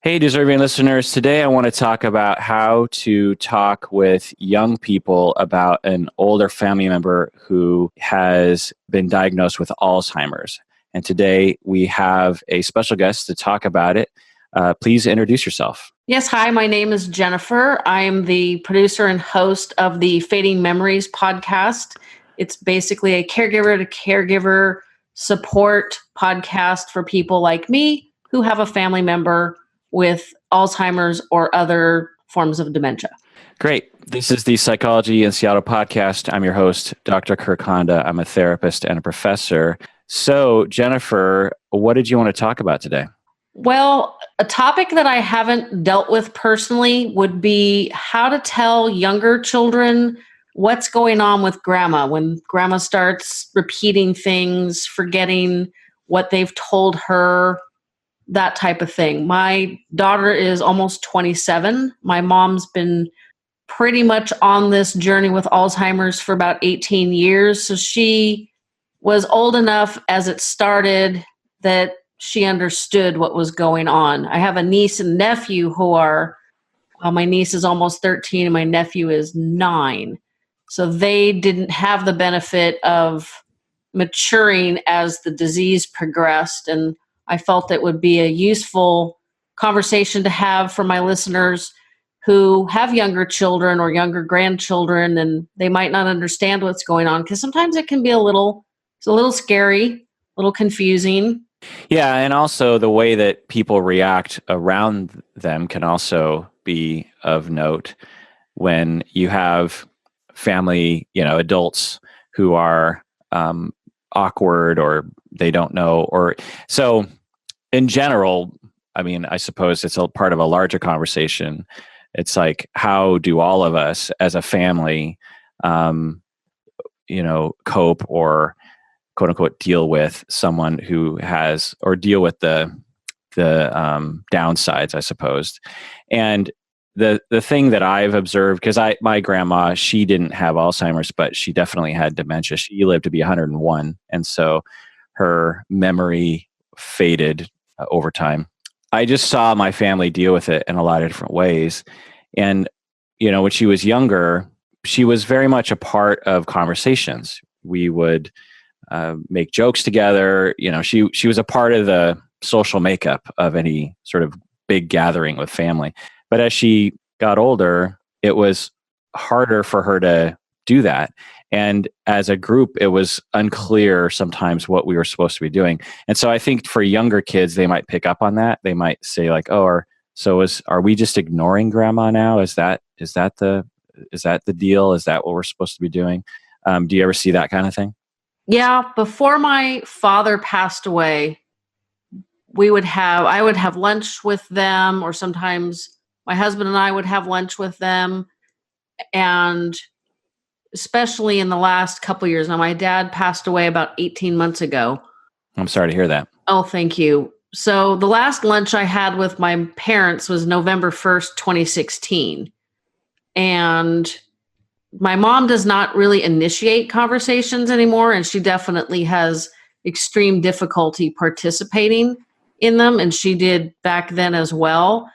Hey, deserving listeners. Today I want to talk about how to talk with young people about an older family member who has been diagnosed with Alzheimer's. And today we have a special guest to talk about it. Please introduce yourself. Yes, hi, my name is Jennifer. I'm the producer and host of the Fading Memories podcast. It's basically a caregiver to caregiver support podcast for people like me who have a family member with Alzheimer's or other forms of dementia. Great. This is the Psychology in Seattle podcast. I'm your host, Dr. Kirk Honda. I'm a therapist and a professor. So, Jennifer, what did you want to talk about today? Well, a topic that I haven't dealt with personally would be how to tell younger children what's going on with grandma when grandma starts repeating things, forgetting what they've told her, that type of thing. My daughter is almost 27. My mom's been pretty much on this journey with Alzheimer's for about 18 years. So she was old enough as it started that she understood what was going on. I have a niece and nephew who are, my niece is almost 13 and my nephew is 9. So they didn't have the benefit of maturing as the disease progressed. And I felt it would be a useful conversation to have for my listeners who have younger children or younger grandchildren, and they might not understand what's going on, because sometimes it can be it's a little scary, a little confusing. Yeah, and also the way that people react around them can also be of note when you have family, adults who are awkward or they don't know. Or so in general, I suppose it's a part of a larger conversation. It's like, how do all of us as a family, cope or quote unquote deal with someone who has, or deal with the downsides, I suppose. And the thing that I've observed, because my grandma, she didn't have Alzheimer's, but she definitely had dementia. She lived to be 101, and so her memory faded over time. I just saw my family deal with it in a lot of different ways. And when she was younger, she was very much a part of conversations. We would make jokes together. She was a part of the social makeup of any sort of big gathering with family. But as she got older, it was harder for her to do that. And as a group, it was unclear sometimes what we were supposed to be doing. And so I think for younger kids, they might pick up on that. They might say like, "Oh, are we just ignoring grandma now? Is that the deal? Is that what we're supposed to be doing?" Do you ever see that kind of thing? Yeah, before my father passed away, I would have lunch with them, or sometimes my husband and I would have lunch with them. And especially in the last couple of years, now my dad passed away about 18 months ago. I'm sorry to hear that. Oh, thank you. So the last lunch I had with my parents was November 1st, 2016. And my mom does not really initiate conversations anymore, and she definitely has extreme difficulty participating in them, and she did back then as well.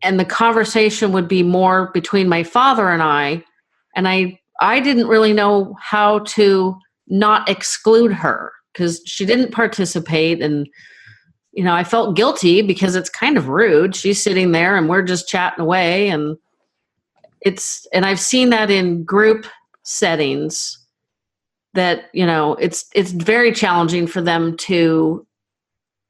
And the conversation would be more between my father and I didn't really know how to not exclude her because she didn't participate. And I felt guilty because it's kind of rude. She's sitting there and we're just chatting away, and I've seen that in group settings that, it's very challenging for them to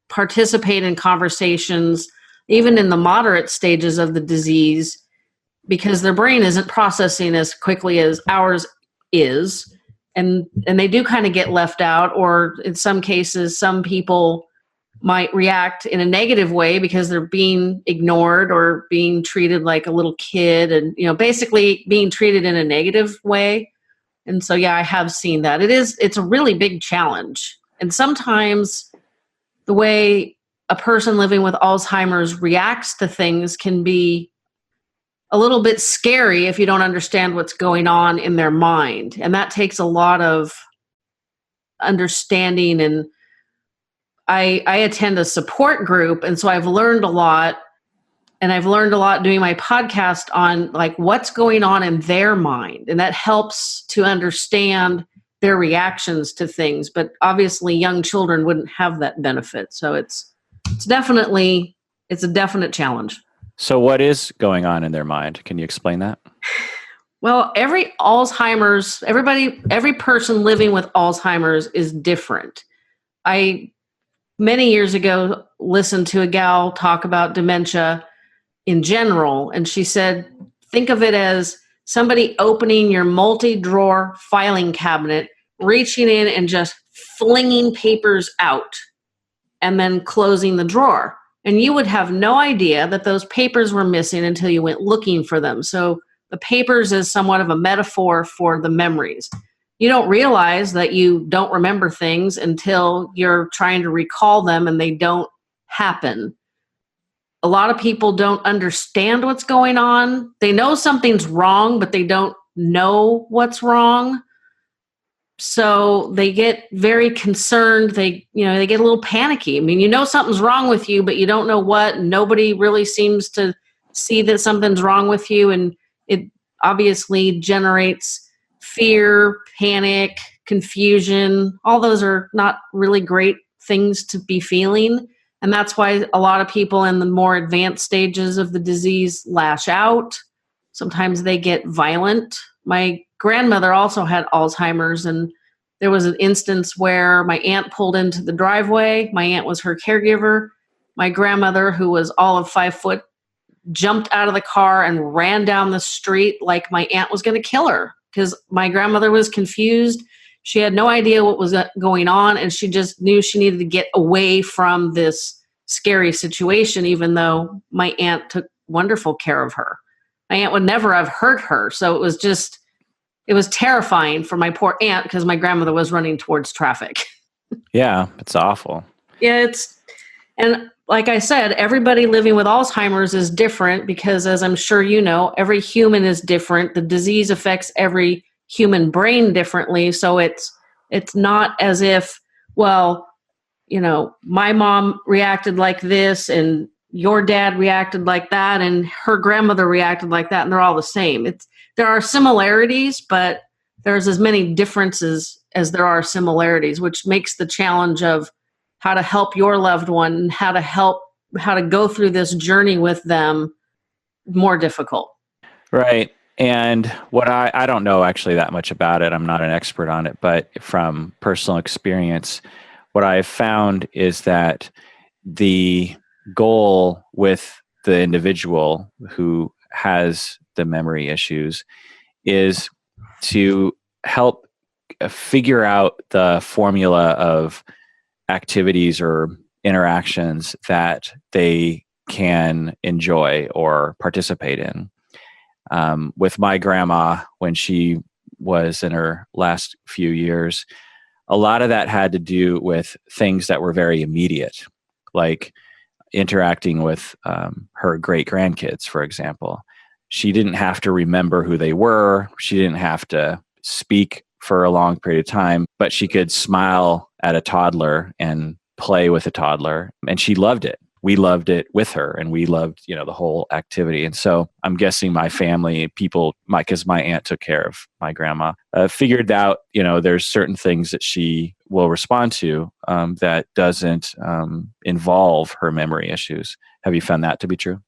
participate in conversations, even in the moderate stages of the disease, because their brain isn't processing as quickly as ours is. And they do kind of get left out, or in some cases, some people might react in a negative way because they're being ignored or being treated like a little kid, and basically being treated in a negative way. And so I have seen that. It's a really big challenge. And sometimes the way a person living with Alzheimer's reacts to things can be a little bit scary if you don't understand what's going on in their mind. And that takes a lot of understanding and I attend a support group, and so I've learned a lot. And I've learned a lot doing my podcast on like what's going on in their mind. And that helps to understand their reactions to things. But obviously young children wouldn't have that benefit. So it's a definite challenge. So what is going on in their mind? Can you explain that? Well, every person living with Alzheimer's is different. I, many years ago, listened to a gal talk about dementia in general, and she said, think of it as somebody opening your multi-drawer filing cabinet, reaching in and just flinging papers out, and then closing the drawer. And you would have no idea that those papers were missing until you went looking for them. So the papers is somewhat of a metaphor for the memories. You don't realize that you don't remember things until you're trying to recall them and they don't happen. A lot of people don't understand what's going on. They know something's wrong, but they don't know what's wrong. So they get very concerned. They get a little panicky. I mean, you know something's wrong with you, but you don't know what. Nobody really seems to see that something's wrong with you. And it obviously generates fear, panic, confusion. All those are not really great things to be feeling. And that's why a lot of people in the more advanced stages of the disease lash out. Sometimes they get violent. My grandmother also had Alzheimer's, and there was an instance where my aunt pulled into the driveway. My aunt was her caregiver. My grandmother, who was all of 5 foot, jumped out of the car and ran down the street like my aunt was going to kill her because my grandmother was confused. She had no idea what was going on, and she just knew she needed to get away from this scary situation, even though my aunt took wonderful care of her. My aunt would never have hurt her, so it was terrifying for my poor aunt because my grandmother was running towards traffic. Yeah, it's awful. Yeah, and like I said, everybody living with Alzheimer's is different because, as I'm sure you know, every human is different. The disease affects every human brain differently. So it's not as if, well, my mom reacted like this and your dad reacted like that and her grandmother reacted like that, and they're all the same. There are similarities, but there's as many differences as there are similarities, which makes the challenge of how to help your loved one, how to go through this journey with them more difficult. Right. And what I don't know actually that much about it. I'm not an expert on it, but from personal experience, what I've found is that the goal with the individual who has the memory issues is to help figure out the formula of activities or interactions that they can enjoy or participate in. With my grandma, when she was in her last few years, a lot of that had to do with things that were very immediate, like interacting with her great grandkids, for example. She didn't have to remember who they were. She didn't have to speak for a long period of time, but she could smile at a toddler and play with a toddler, and she loved it. We loved it with her, and we loved, the whole activity. And so I'm guessing my family, because my aunt took care of my grandma, figured out, there's certain things that she will respond to that doesn't involve her memory issues. Have you found that to be true?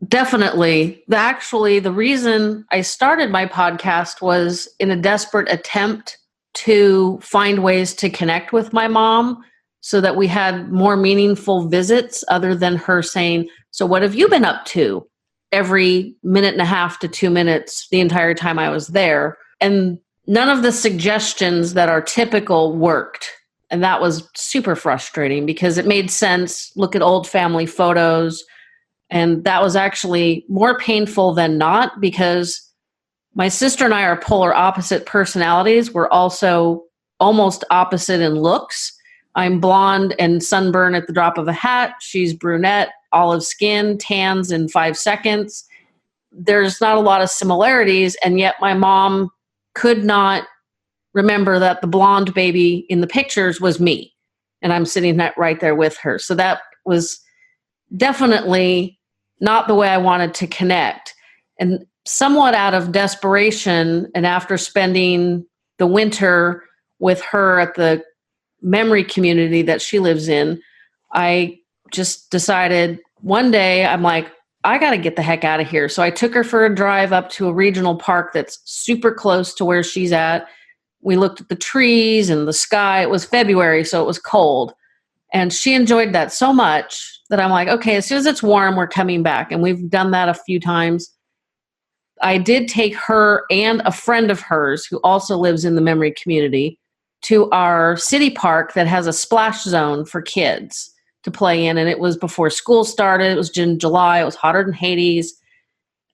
Definitely. The reason I started my podcast was in a desperate attempt to find ways to connect with my mom so that we had more meaningful visits other than her saying, "So what have you been up to?" every minute and a half to 2 minutes the entire time I was there. And none of the suggestions that are typical worked. And that was super frustrating because it made sense. Look at old family photos. And that was actually more painful than not because my sister and I are polar opposite personalities. We're also almost opposite in looks. I'm blonde and sunburn at the drop of a hat. She's brunette, olive skin, tans in 5 seconds. There's not a lot of similarities, and yet my mom could not remember that the blonde baby in the pictures was me. and I'm sitting right there with her. So that was definitely not the way I wanted to connect. And somewhat out of desperation, and after spending the winter with her at the memory community that she lives in, I just decided one day, I'm like, I got to get the heck out of here. So I took her for a drive up to a regional park that's super close to where she's at. We looked at the trees and the sky. It was February, so it was cold. And she enjoyed that so much that I'm like, okay, as soon as it's warm, we're coming back. And we've done that a few times. I did take her and a friend of hers who also lives in the memory community to our city park that has a splash zone for kids to play in. And it was before school started. It was in July. It was hotter than Hades.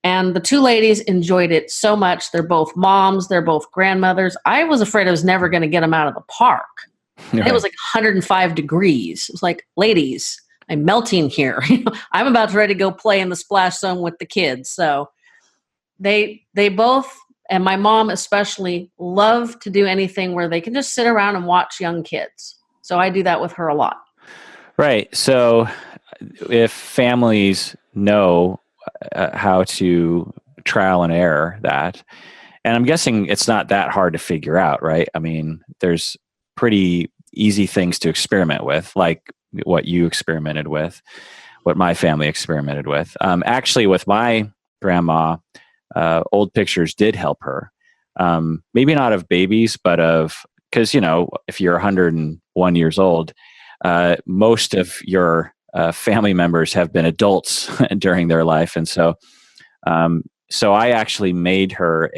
And the two ladies enjoyed it so much. They're both moms. They're both grandmothers. I was afraid I was never going to get them out of the park. Right. It was like 105 degrees. It was like, ladies, I'm melting here. I'm about to ready to go play in the splash zone with the kids. So they both, and my mom especially, love to do anything where they can just sit around and watch young kids. So I do that with her a lot. Right. So if families know how to trial and error that, and I'm guessing it's not that hard to figure out, right? I mean, there's pretty easy things to experiment with, like what you experimented with, what my family experimented with. Actually, with my grandma, old pictures did help her. Maybe not of babies, but because, if you're 101 years old, most of your family members have been adults during their life. And so I actually made her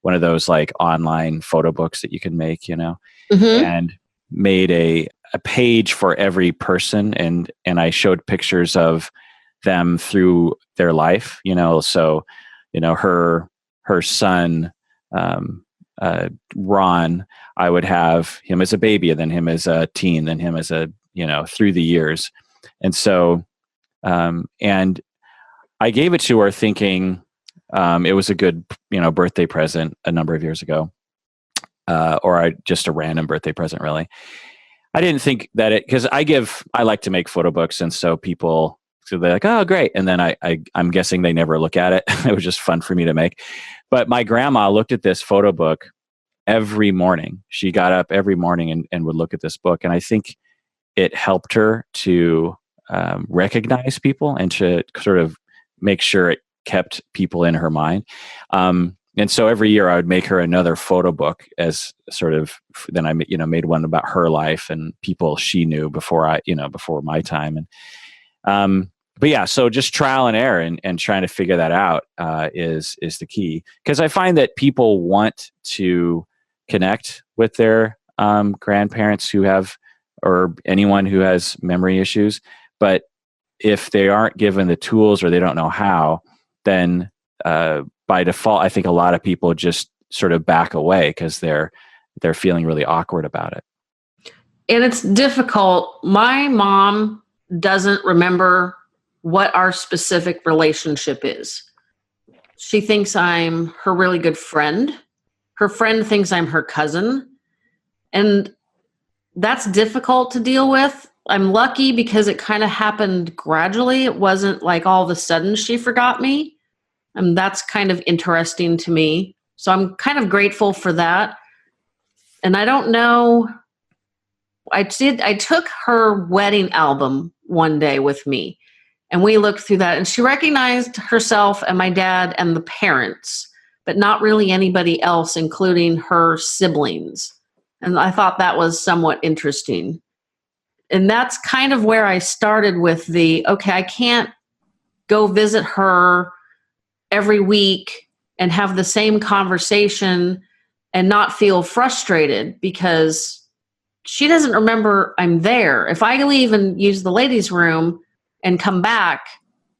one of those like online photo books that you can make, and made a page for every person. And I showed pictures of them through their life, so, her son, Ron, I would have him as a baby, and then him as a teen, then him as through the years. And so, and I gave it to her thinking, it was a good, birthday present a number of years ago, or just a random birthday present, really. I didn't think that because I like to make photo books. And so so they're like, oh, great. And then I'm guessing they never look at it. It was just fun for me to make. But my grandma looked at this photo book every morning. She got up every morning and would look at this book. And I think it helped her to recognize people and to sort of make sure it kept people in her mind. And so every year I would make her another photo book as sort of, then I, made one about her life and people she knew before my time. And, but yeah, so just trial and error and trying to figure that out is the key. Because I find that people want to connect with their grandparents who have, or anyone who has memory issues. But if they aren't given the tools or they don't know how, then by default, I think a lot of people just sort of back away because they're feeling really awkward about it. And it's difficult. My mom doesn't remember what our specific relationship is. She thinks I'm her really good friend. Her friend thinks I'm her cousin. And that's difficult to deal with. I'm lucky because it kind of happened gradually. It wasn't like all of a sudden she forgot me. And that's kind of interesting to me. So I'm kind of grateful for that. And I don't know, I took her wedding album one day with me and we looked through that and she recognized herself and my dad and the parents, but not really anybody else, including her siblings. And I thought that was somewhat interesting. And that's kind of where I started with okay, I can't go visit her every week and have the same conversation and not feel frustrated because she doesn't remember I'm there. If I leave and use the ladies' room and come back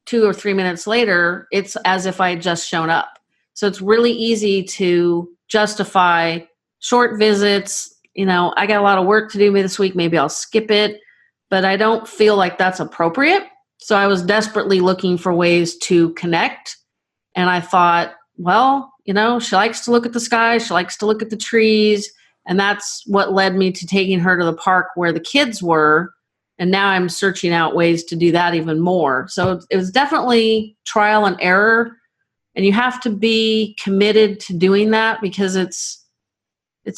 2 or 3 minutes later, it's as if I had just shown up. So it's really easy to justify short visits. I got a lot of work to do this week. Maybe I'll skip it, but I don't feel like that's appropriate. So I was desperately looking for ways to connect. And I thought, well, she likes to look at the sky. She likes to look at the trees. And that's what led me to taking her to the park where the kids were. And now I'm searching out ways to do that even more. So it was definitely trial and error. And you have to be committed to doing that because it's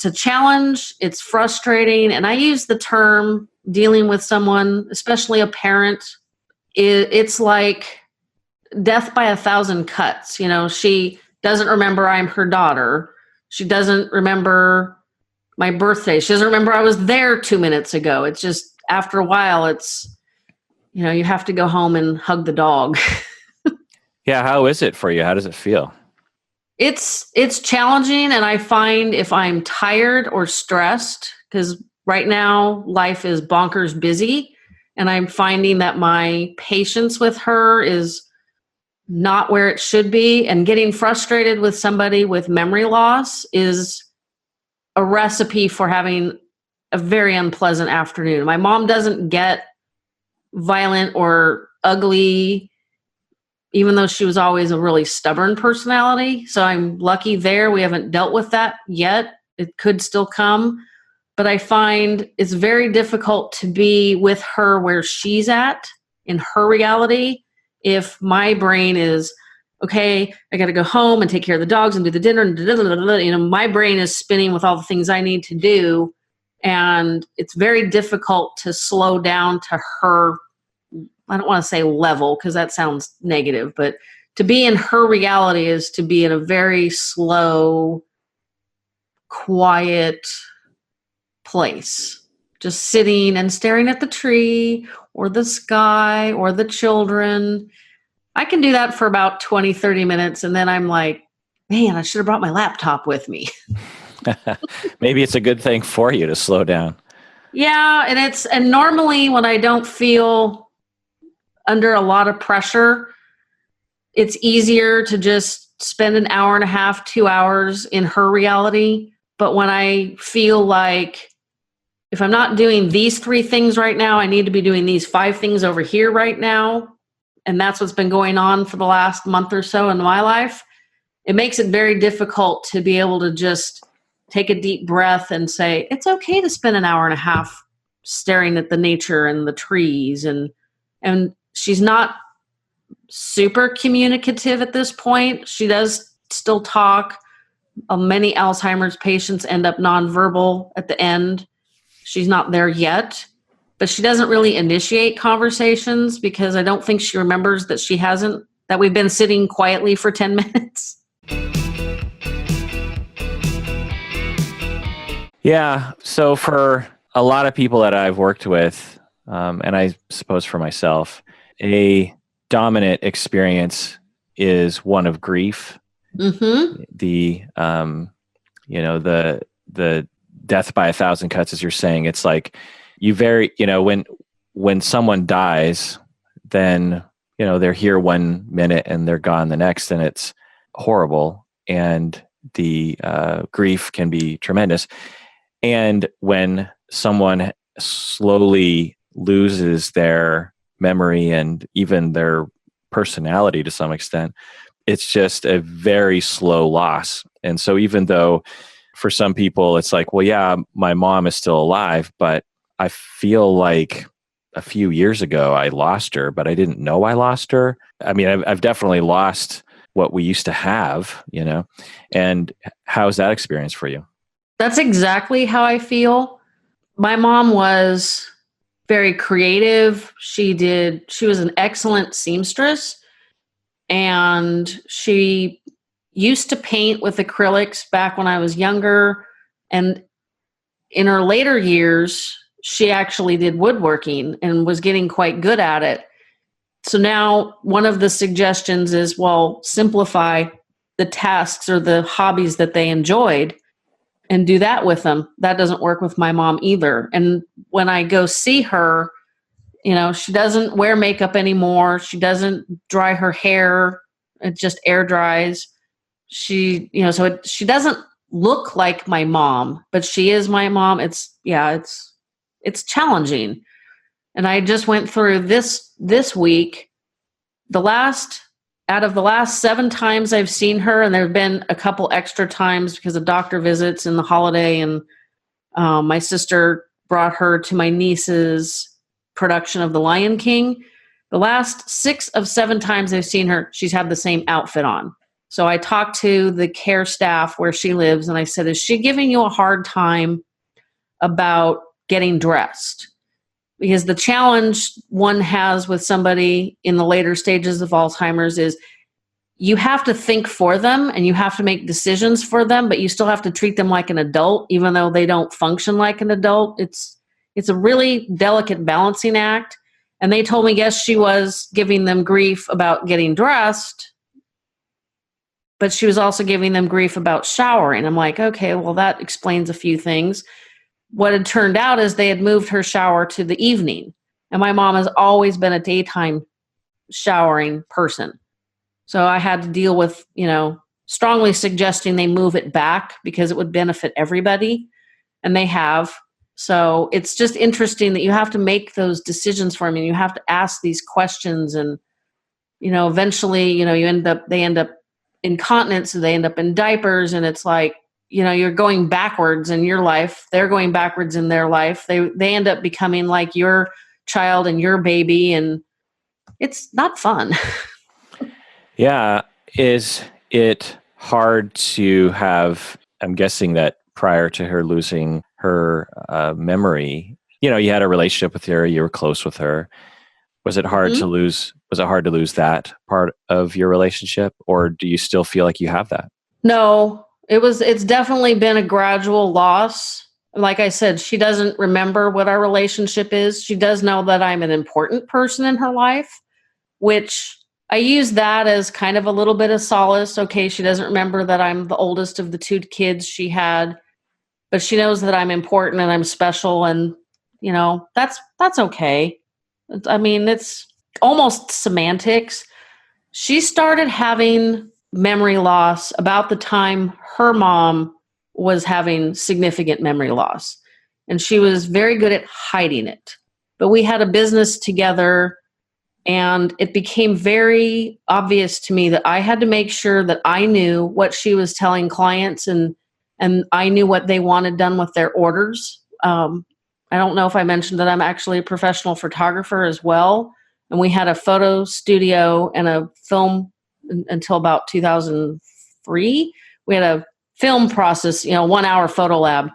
a challenge. It's frustrating. And I use the term dealing with someone, especially a parent. It's like death by 1,000 cuts. You know, she doesn't remember I'm her daughter. She doesn't remember my birthday. She doesn't remember I was there 2 minutes ago. It's just after a while, it's, you know, you have to go home and hug the dog. Yeah. How is it for you? How does it feel? It's challenging. And I find if I'm tired or stressed, because right now life is bonkers busy, and I'm finding that my patience with her is not where it should be. And getting frustrated with somebody with memory loss is a recipe for having a very unpleasant afternoon. My mom doesn't get violent or ugly, even though she was always a really stubborn personality. So I'm lucky there. We haven't dealt with that yet. It could still come. But I find it's very difficult to be with her where she's at in her reality if my brain is, okay, I got to go home and take care of the dogs and do the dinner. And you know, my brain is spinning with all the things I need to do. And it's very difficult to slow down to her, I don't want to say level because that sounds negative, but to be in her reality is to be in a very slow, quiet place, just sitting and staring at the tree or the sky or the children. I can do that for about 20, 30 minutes. And then I'm like, man, I should have brought my laptop with me. Maybe it's a good thing for you to slow down. Yeah. And normally when I don't feel under a lot of pressure, it's easier to just spend an hour and a half, 2 hours in her reality. But when I feel like if I'm not doing these 3 things right now, I need to be doing these 5 things over here right now. And that's what's been going on for the last month or so in my life. It makes it very difficult to be able to just take a deep breath and say, it's okay to spend an hour and a half staring at the nature and the trees. And she's not super communicative at this point. She does still talk. Many Alzheimer's patients end up nonverbal at the end. She's not there yet, but she doesn't really initiate conversations because I don't think she remembers that we've been sitting quietly for 10 minutes. Yeah. So for a lot of people that I've worked with, and I suppose for myself, a dominant experience is one of grief. Mm-hmm. The death by 1,000 cuts, as you're saying, it's like when someone dies, then, they're here 1 minute and they're gone the next, and it's horrible. And the grief can be tremendous. And when someone slowly loses their memory and even their personality to some extent, it's just a very slow loss. And so even though for some people it's like, well, yeah, my mom is still alive, but I feel like a few years ago I lost her, but I didn't know I lost her. I mean, I've definitely lost what we used to have, And how's that experience for you? That's exactly how I feel. My mom was very creative. She was an excellent seamstress, and she used to paint with acrylics back when I was younger. And in her later years, she actually did woodworking and was getting quite good at it. So now one of the suggestions is, well, simplify the tasks or the hobbies that they enjoyed and do that with them. That doesn't work with my mom either. And when I go see her, she doesn't wear makeup anymore. She doesn't dry her hair. It just air dries. She doesn't look like my mom, but she is my mom. It's challenging. And I just went through this week, out of the last 7 times I've seen her, and there have been a couple extra times because of doctor visits and the holiday and My sister brought her to my niece's production of The Lion King. The last 6 of 7 times I've seen her, she's had the same outfit on. So I talked to the care staff where she lives, and I said, is she giving you a hard time about getting dressed? Because the challenge one has with somebody in the later stages of Alzheimer's is you have to think for them and you have to make decisions for them, but you still have to treat them like an adult, even though they don't function like an adult. It's a really delicate balancing act. And they told me, yes, she was giving them grief about getting dressed, but she was also giving them grief about showering. I'm like, okay, well, that explains a few things. What had turned out is they had moved her shower to the evening. And my mom has always been a daytime showering person. So I had to deal with, strongly suggesting they move it back because it would benefit everybody. And they have. So it's just interesting that you have to make those decisions for them, and you have to ask these questions. And, eventually, they end up incontinent, so they end up in diapers. And it's like, you're going backwards in your life. They're going backwards in their life. They end up becoming like your child and your baby. And it's not fun. Yeah. Is it hard to have, I'm guessing that prior to her losing her memory, you had a relationship with her, you were close with her. Was it hard to lose? Was it hard to lose that part of your relationship, or do you still feel like you have that? No, it's definitely been a gradual loss. Like I said, she doesn't remember what our relationship is. She does know that I'm an important person in her life, which I use that as kind of a little bit of solace. Okay, she doesn't remember that I'm the oldest of the 2 kids she had, but she knows that I'm important and I'm special, and that's okay. I mean, it's almost semantics. She started having memory loss about the time her mom was having significant memory loss, and she was very good at hiding it. But we had a business together, and it became very obvious to me that I had to make sure that I knew what she was telling clients, and I knew what they wanted done with their orders. I don't know if I mentioned that I'm actually a professional photographer as well. And we had a photo studio and a film until about 2003. We had a film process, 1-hour photo lab.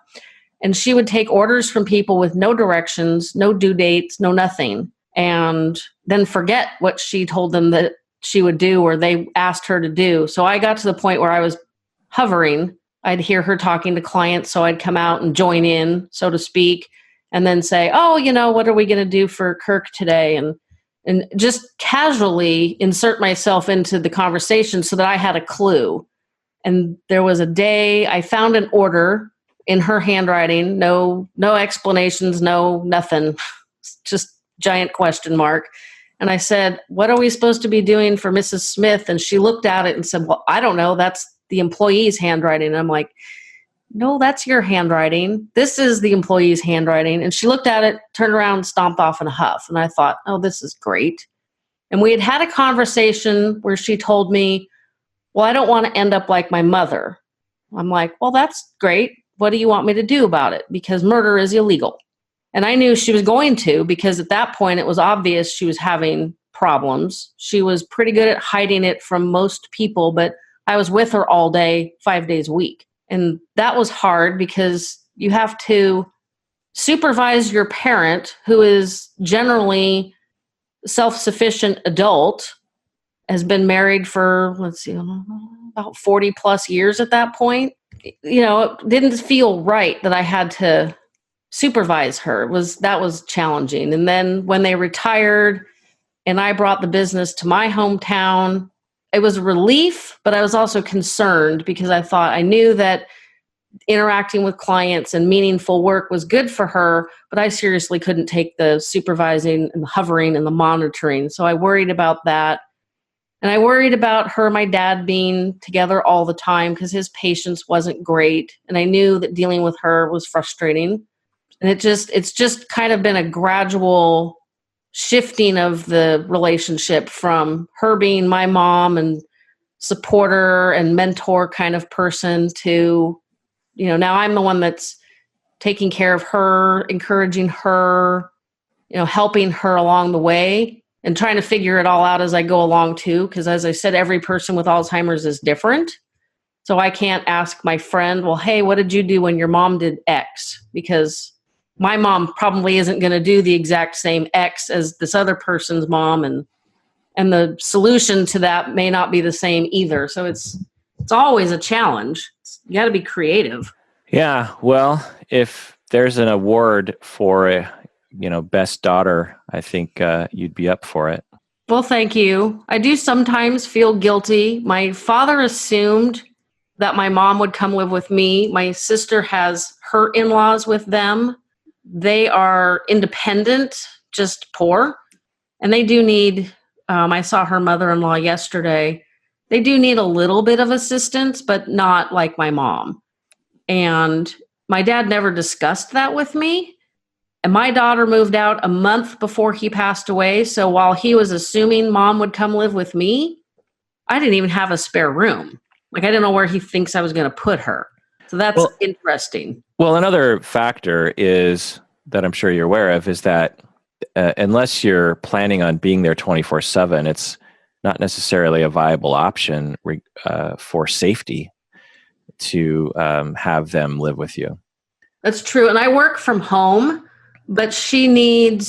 And she would take orders from people with no directions, no due dates, no nothing, and then forget what she told them that she would do or they asked her to do. So I got to the point where I was hovering. I'd hear her talking to clients, so I'd come out and join in, so to speak, and then say, oh, what are we going to do for Kirk today? And just casually insert myself into the conversation so that I had a clue. And there was a day I found an order in her handwriting, no explanations, no nothing, just giant question mark. And I said, what are we supposed to be doing for Mrs. Smith? And she looked at it and said, well, I don't know. That's the employee's handwriting. And I'm like, no, that's your handwriting. This is the employee's handwriting. And she looked at it, turned around, stomped off in a huff. And I thought, oh, this is great. And we had a conversation where she told me, well, I don't want to end up like my mother. I'm like, well, that's great. What do you want me to do about it? Because murder is illegal. And I knew she was going to, because at that point it was obvious she was having problems. She was pretty good at hiding it from most people, but I was with her all day, 5 days a week. And that was hard because you have to supervise your parent, who is generally a self-sufficient adult, has been married for, about 40 plus years at that point. It didn't feel right that I had to supervise her. That was challenging. And then when they retired and I brought the business to my hometown, it was a relief, but I was also concerned because I knew that interacting with clients and meaningful work was good for her, but I seriously couldn't take the supervising and the hovering and the monitoring. So I worried about that. And I worried about her and my dad being together all the time because his patience wasn't great. And I knew that dealing with her was frustrating. And it's just kind of been a gradual shifting of the relationship from her being my mom and supporter and mentor kind of person to, now I'm the one that's taking care of her, encouraging her, helping her along the way, and trying to figure it all out as I go along too. Because as I said, every person with Alzheimer's is different. So I can't ask my friend, well, hey, what did you do when your mom did X? Because my mom probably isn't going to do the exact same X as this other person's mom, and the solution to that may not be the same either. So it's always a challenge. You got to be creative. Yeah, well, if there's an award for a best daughter, I think you'd be up for it. Well, thank you. I do sometimes feel guilty. My father assumed that my mom would come live with me. My sister has her in-laws with them. They are independent, just poor. And they do need, I saw her mother-in-law yesterday. They do need a little bit of assistance, but not like my mom. And my dad never discussed that with me. And my daughter moved out a month before he passed away. So while he was assuming mom would come live with me, I didn't even have a spare room. Like, I didn't know where he thinks I was going to put her. So that's interesting. Well, another factor is that I'm sure you're aware of is that unless you're planning on being there 24/7, it's not necessarily a viable option for safety to have them live with you. That's true. And I work from home, but she needed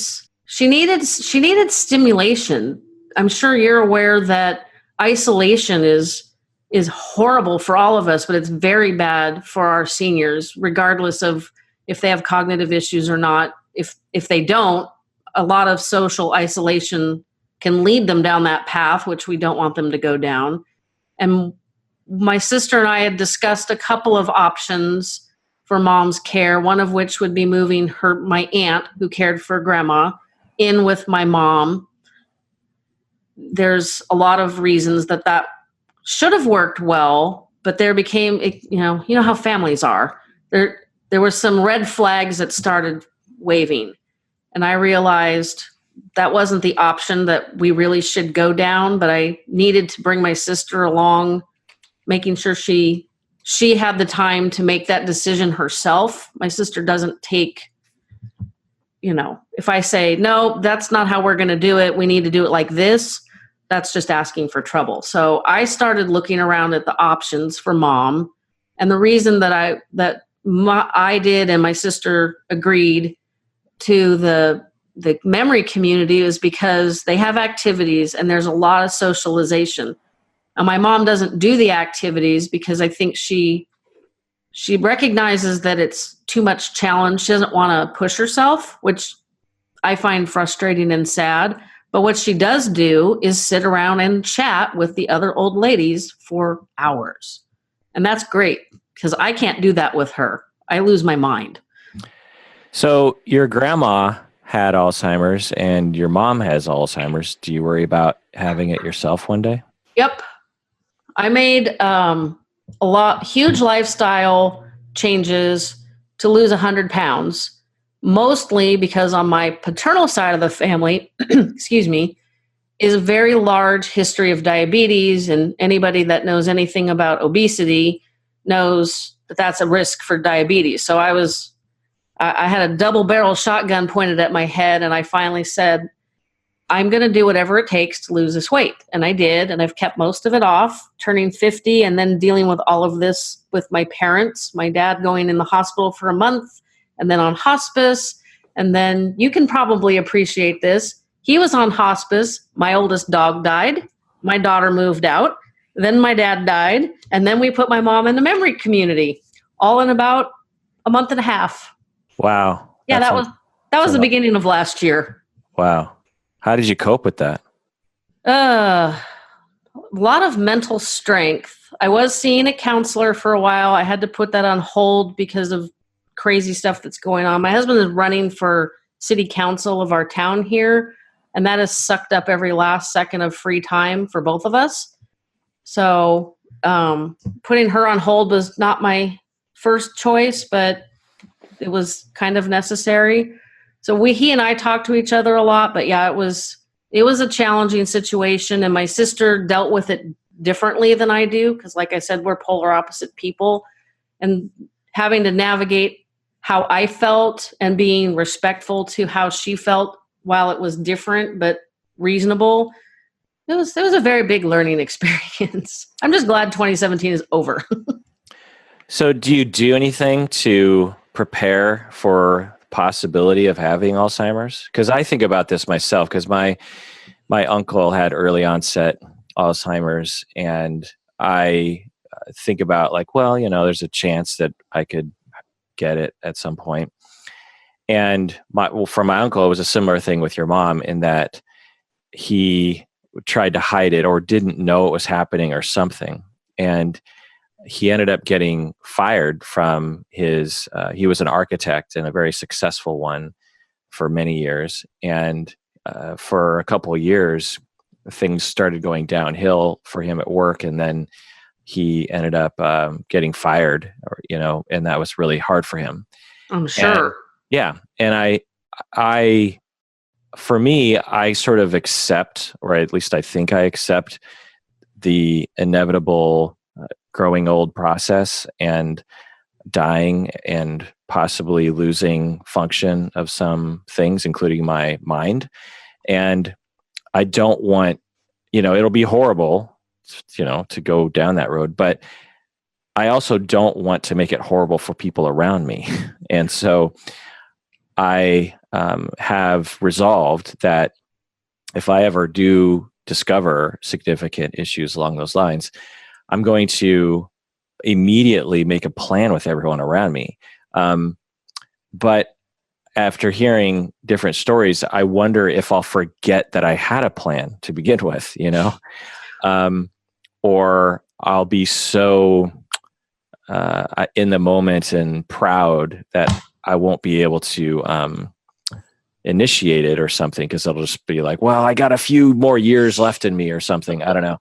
stimulation. I'm sure you're aware that isolation is horrible for all of us, but it's very bad for our seniors, regardless of if they have cognitive issues or not. If they don't, a lot of social isolation can lead them down that path, which we don't want them to go down. And my sister and I had discussed a couple of options for mom's care, one of which would be moving my aunt, who cared for grandma, in with my mom. There's a lot of reasons that should have worked well, but there became, you know how families are. There were some red flags that started waving. And I realized that wasn't the option that we really should go down, but I needed to bring my sister along, making sure she had the time to make that decision herself. My sister doesn't take, if I say, no, that's not how we're going to do it, we need to do it like this, that's just asking for trouble. So I started looking around at the options for mom. And the reason that I did and my sister agreed to the memory community is because they have activities and there's a lot of socialization. And my mom doesn't do the activities because I think she recognizes that it's too much challenge. She doesn't want to push herself, which I find frustrating and sad. But what she does do is sit around and chat with the other old ladies for hours. And that's great because I can't do that with her. I lose my mind. So your grandma had Alzheimer's and your mom has Alzheimer's. Do you worry about having it yourself one day? Yep. I made huge lifestyle changes to lose 100 pounds, mostly because on my paternal side of the family, excuse me, is a very large history of diabetes. And anybody that knows anything about obesity knows that that's a risk for diabetes. So I had a double barrel shotgun pointed at my head, and I finally said, I'm going to do whatever it takes to lose this weight. And I did, and I've kept most of it off, turning 50 and then dealing with all of this with my parents, my dad going in the hospital for a month and then on hospice. And then you can probably appreciate this. He was on hospice. My oldest dog died. My daughter moved out. Then my dad died. And then we put my mom in the memory community, all in about a month and a half. Wow. Yeah, that was the beginning of last year. Wow. How did you cope with that? A lot of mental strength. I was seeing a counselor for a while. I had to put that on hold because of crazy stuff that's going on. My husband is running for city council of our town here, and that has sucked up every last second of free time for both of us. So putting her on hold was not my first choice, but it was kind of necessary. So he and I talked to each other a lot, but yeah, it was a challenging situation, and my sister dealt with it differently than I do because, like I said, we're polar opposite people, and having to navigate how I felt and being respectful to how she felt while it was different but reasonable. It was a very big learning experience. I'm just glad 2017 is over. So do you do anything to prepare for the possibility of having Alzheimer's? Because I think about this myself, because my uncle had early onset Alzheimer's, and I think about like, well, there's a chance that I could get it at some point. And for my uncle, it was a similar thing with your mom in that he tried to hide it or didn't know it was happening or something. And he ended up getting fired from his, he was an architect and a very successful one for many years. And for a couple of years, things started going downhill for him at work. And then he ended up getting fired, and that was really hard for him. I'm sure. And, yeah. And for me, I sort of accept, or at least I think I accept the inevitable growing old process and dying and possibly losing function of some things, including my mind. And I don't want, it'll be horrible, to go down that road, but I also don't want to make it horrible for people around me. And so I have resolved that if I ever do discover significant issues along those lines, I'm going to immediately make a plan with everyone around me. But after hearing different stories, I wonder if I'll forget that I had a plan to begin with, or I'll be so in the moment and proud that I won't be able to initiate it or something, because it'll just be like, well, I got a few more years left in me or something. I don't know.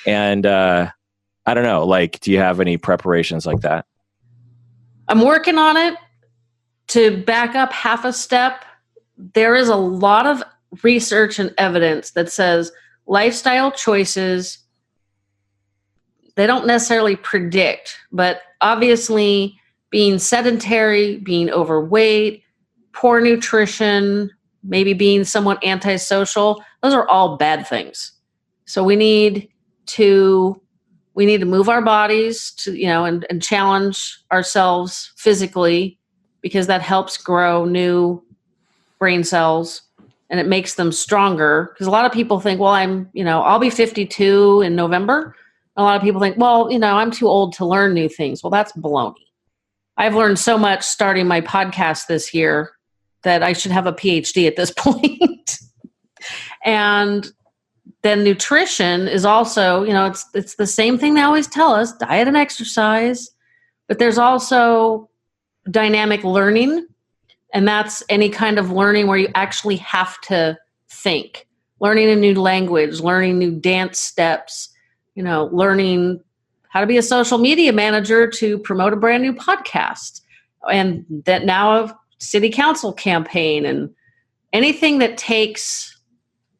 And I don't know, like, do you have any preparations like that? I'm working on it. To back up half a step, there is a lot of research and evidence that says lifestyle choices, they don't necessarily predict, but obviously being sedentary, being overweight, poor nutrition, maybe being somewhat antisocial, those are all bad things. So we need to move our bodies to, and challenge ourselves physically, because that helps grow new brain cells and it makes them stronger. Because a lot of people think, well, I'll be 52 in November. A lot of people think, well, I'm too old to learn new things. Well, that's baloney. I've learned so much starting my podcast this year that I should have a PhD at this point. And then nutrition is also, it's the same thing they always tell us, diet and exercise, but there's also dynamic learning. And that's any kind of learning where you actually have to think, learning a new language, learning new dance steps, learning how to be a social media manager to promote a brand new podcast, and that now a city council campaign, and anything that takes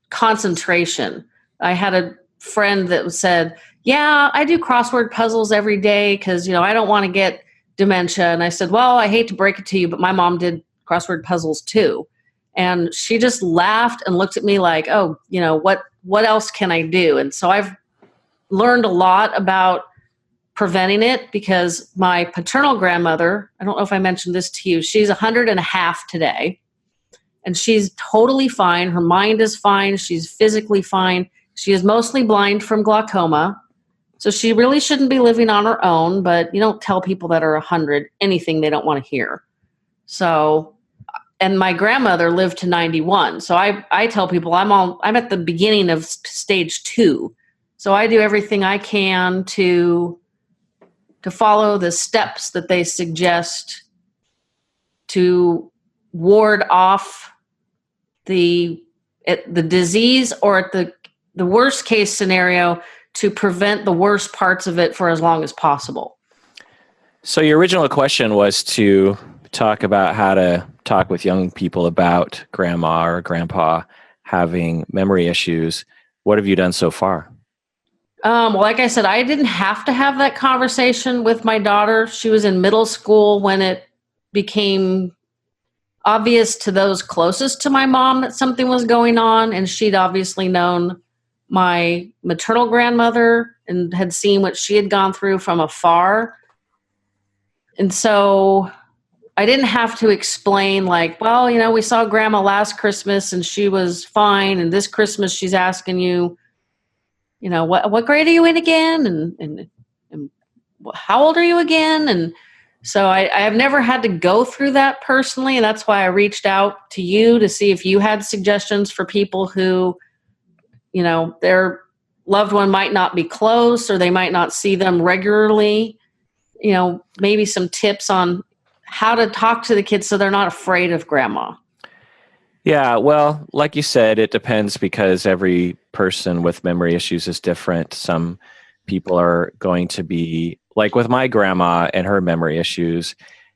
concentration. I had a friend that said, yeah, I do crossword puzzles every day because, I don't want to get dementia. And I said, well, I hate to break it to you, but my mom did crossword puzzles too. And she just laughed and looked at me like, oh, what else can I do? And so I've learned a lot about preventing it, because my paternal grandmother, I don't know if I mentioned this to you, she's 100.5 today. And she's totally fine. Her mind is fine. She's physically fine. She is mostly blind from glaucoma. So she really shouldn't be living on her own, but you don't tell people that are 100 anything they don't want to hear. So, and my grandmother lived to 91. So I tell people I'm at the beginning of stage 2. So I do everything I can to follow the steps that they suggest to ward off the disease, or at the worst case scenario, to prevent the worst parts of it for as long as possible. So your original question was to talk about how to talk with young people about grandma or grandpa having memory issues. What have you done so far? Well, like I said, I didn't have to have that conversation with my daughter. She was in middle school when it became obvious to those closest to my mom that something was going on. And she'd obviously known my maternal grandmother and had seen what she had gone through from afar. And so I didn't have to explain, like, well, we saw grandma last Christmas and she was fine. And this Christmas she's asking you, what grade are you in again? And how old are you again? And so I have never had to go through that personally. And that's why I reached out to you to see if you had suggestions for people who, their loved one might not be close or they might not see them regularly. Maybe some tips on how to talk to the kids so they're not afraid of grandma. Yeah, well, like you said, it depends because every person with memory issues is different. Some people are going to be, like with my grandma and her memory issues,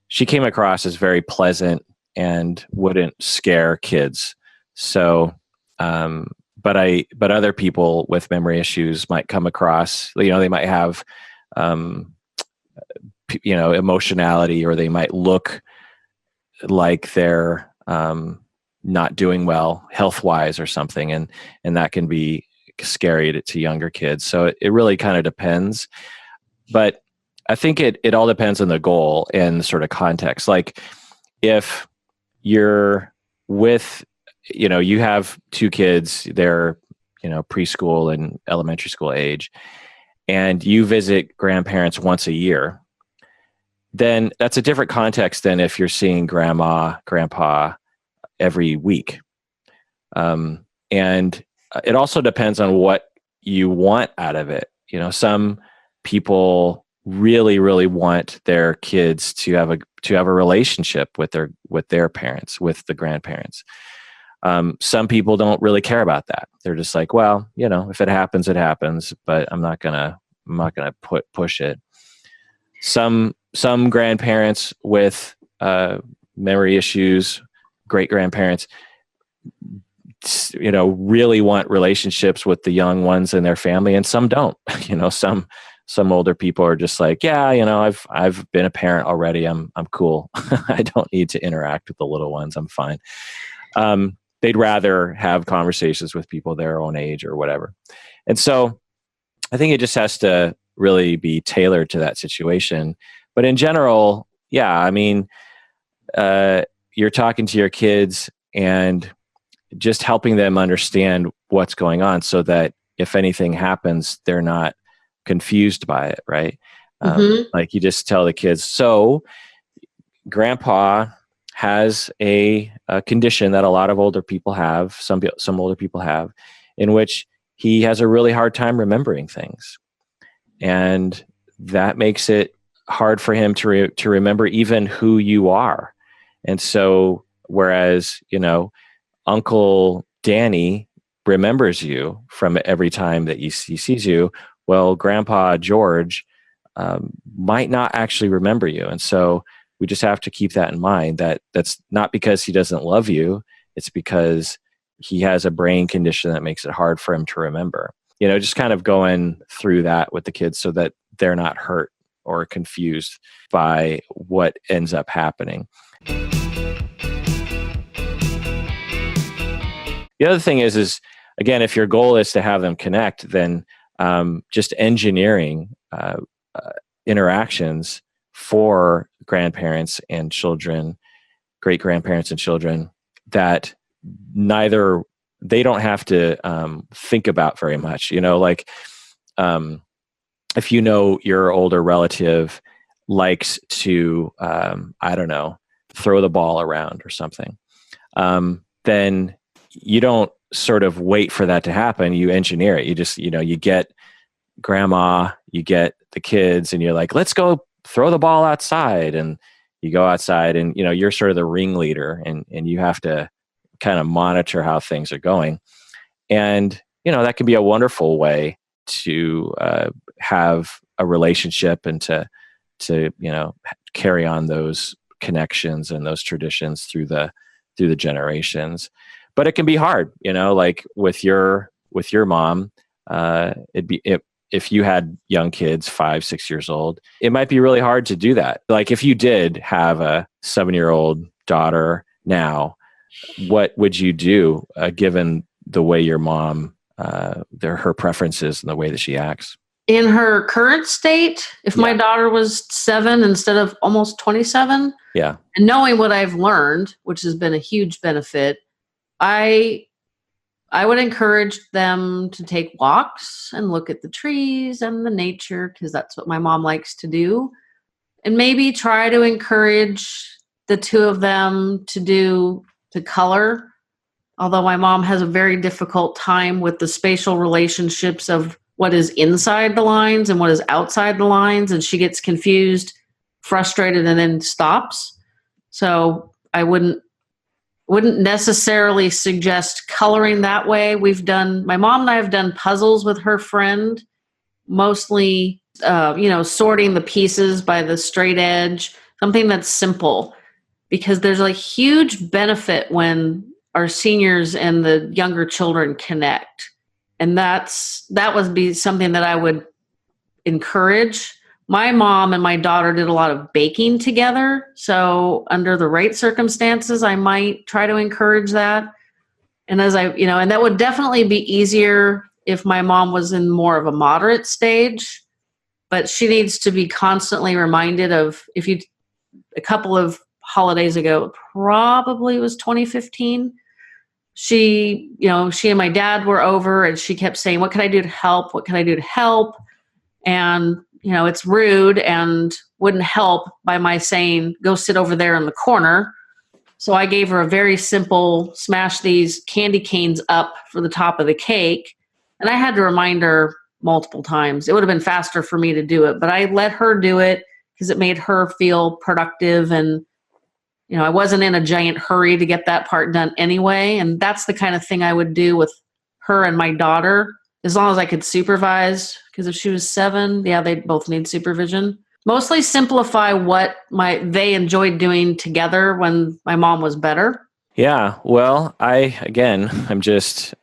she came across as very pleasant and wouldn't scare kids. So, but other people with memory issues might come across, they might have, emotionality, or they might look like they're not doing well health-wise or something, and that can be scary to younger kids. So it really kind of depends. But I think it all depends on the goal and the sort of context. Like if you're with, you have two kids, they're, preschool and elementary school age, and you visit grandparents once a year, then that's a different context than if you're seeing grandma, grandpa every week. And it also depends on what you want out of it. Some people really, really want their kids to have a relationship with their parents, with the grandparents. Some people don't really care about that. They're just like, well, if it happens, it happens, but I'm not gonna push it. Some grandparents with memory issues, great grandparents, really want relationships with the young ones in their family, and some don't. Some older people are just like, yeah, I've been a parent already. I'm cool. I don't need to interact with the little ones. I'm fine. They'd rather have conversations with people their own age or whatever. And so I think it just has to really be tailored to that situation. But in general, yeah, I mean, you're talking to your kids and just helping them understand what's going on so that if anything happens, they're not confused by it, right? Like you just tell the kids, so grandpa has a condition that a lot of older people have, some older people have, in which he has a really hard time remembering things. And that makes it hard for him to remember even who you are. And so, whereas, Uncle Danny remembers you from every time that he sees you, well, Grandpa George might not actually remember you. And so we just have to keep that in mind, that's not because he doesn't love you. It's because he has a brain condition that makes it hard for him to remember. Just kind of going through that with the kids so that they're not hurt or confused by what ends up happening. The other thing is again, if your goal is to have them connect, then just engineering interactions for grandparents and children, great grandparents and children, that they don't have to think about very much. If your older relative likes to, I don't know, throw the ball around or something, then you don't sort of wait for that to happen. You engineer it. You just, you get grandma, you get the kids, and you're like, let's go throw the ball outside. And you go outside and, you're sort of the ringleader, and you have to kind of monitor how things are going. And, that can be a wonderful way to have a relationship and to carry on those connections and those traditions through the generations. But it can be hard, like with your mom, if you had young kids, 5, 6 years old, it might be really hard to do that. Like if you did have a 7-year-old daughter now, what would you do given the way your mom, her preferences and the way that she acts? In her current state, if my daughter was 7 instead of almost 27, yeah, and knowing what I've learned, which has been a huge benefit, I would encourage them to take walks and look at the trees and the nature, because that's what my mom likes to do. And maybe try to encourage the two of them to color. Although my mom has a very difficult time with the spatial relationships of what is inside the lines and what is outside the lines. And she gets confused, frustrated, and then stops. So I wouldn't necessarily suggest coloring that way. My mom and I have done puzzles with her friend, mostly, sorting the pieces by the straight edge, something that's simple, because there's a huge benefit when our seniors and the younger children connect. And that would be something that I would encourage. My mom and my daughter did a lot of baking together. So under the right circumstances, I might try to encourage that. And and that would definitely be easier if my mom was in more of a moderate stage, but she needs to be constantly reminded of, a couple of holidays ago, probably was 2015. She and my dad were over and she kept saying, "What can I do to help? What can I do to help?" And it's rude and wouldn't help by my saying, "Go sit over there in the corner." So I gave her a very simple, smash these candy canes up for the top of the cake. And I had to remind her multiple times. It would have been faster for me to do it, but I let her do it because it made her feel productive. And, I wasn't in a giant hurry to get that part done anyway. And that's the kind of thing I would do with her and my daughter, as long as I could supervise, because if she was 7, they both need supervision. Mostly simplify what they enjoyed doing together when my mom was better. Yeah. Well, I'm just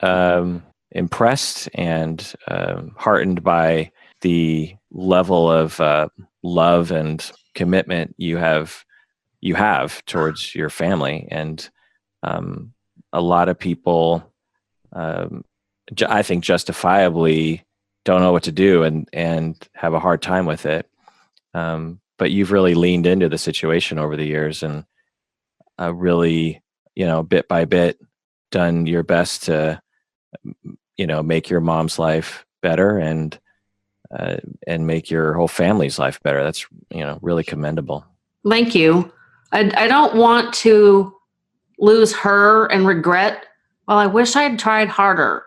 impressed and heartened by the level of love and commitment you have towards your family. And a lot of people, I think justifiably don't know what to do and have a hard time with it. But you've really leaned into the situation over the years and really, bit by bit, done your best to, make your mom's life better and make your whole family's life better. That's, really commendable. Thank you. I don't want to lose her and regret, well, I wish I had tried harder.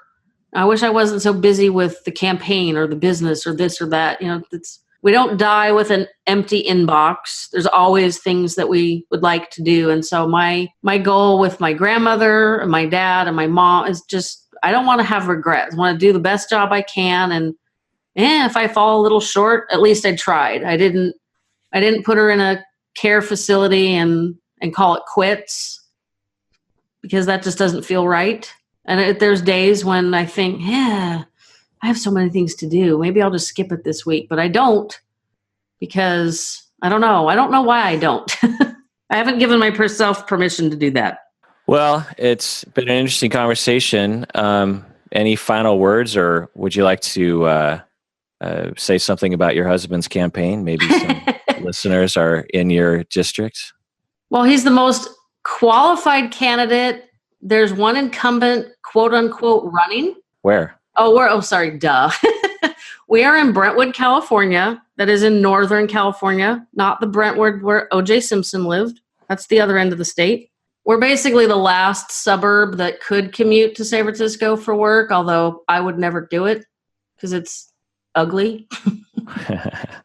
I wish I wasn't so busy with the campaign or the business or this or that. We don't die with an empty inbox. There's always things that we would like to do. And so my goal with my grandmother and my dad and my mom is just, I don't want to have regrets. I want to do the best job I can. And if I fall a little short, at least I tried. I didn't put her in a care facility and call it quits, because that just doesn't feel right. And there's days when I think, I have so many things to do. Maybe I'll just skip it this week, but I don't, because I don't know. I don't know why I don't. I haven't given myself permission to do that. Well, it's been an interesting conversation. Any final words, or would you like to say something about your husband's campaign? Maybe some listeners are in your district. Well, he's the most qualified candidate. There's one incumbent, quote unquote, running. Where? Duh. We are in Brentwood, California. That is in Northern California, not the Brentwood where O.J. Simpson lived. That's the other end of the state. We're basically the last suburb that could commute to San Francisco for work, although I would never do it because it's ugly.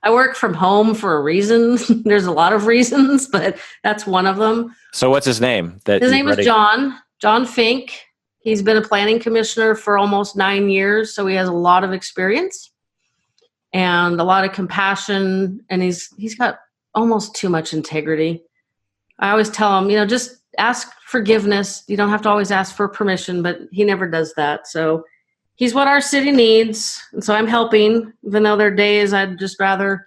I work from home for a reason. There's a lot of reasons, but that's one of them. So what's his name? His name is John Fink. He's been a planning commissioner for almost 9 years, so he has a lot of experience and a lot of compassion, and he's got almost too much integrity. I always tell him, just ask forgiveness. You don't have to always ask for permission, but he never does that. So he's what our city needs. And so I'm helping, even though there are days I'd just rather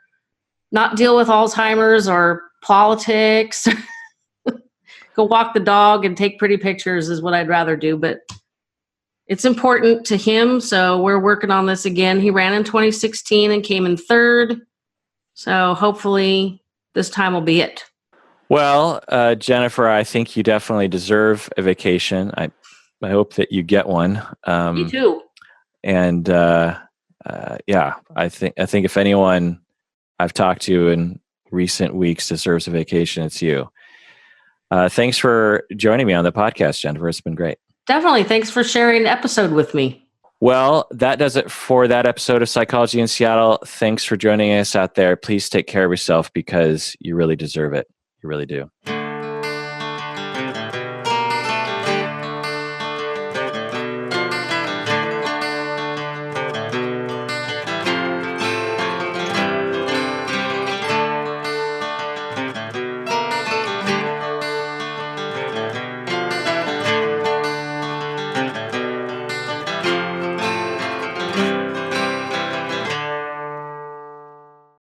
not deal with Alzheimer's or politics. Go walk the dog and take pretty pictures is what I'd rather do. But it's important to him. So we're working on this again. He ran in 2016 and came in third. So hopefully this time will be it. Well, Jennifer, I think you definitely deserve a vacation. I hope that you get one. Me too. And yeah, I think if anyone I've talked to in recent weeks deserves a vacation, it's you. Thanks for joining me on the podcast, Jennifer. It's been great. Definitely. Thanks for sharing an episode with me. Well, that does it for that episode of Psychology in Seattle. Thanks for joining us out there. Please take care of yourself because you really deserve it. You really do.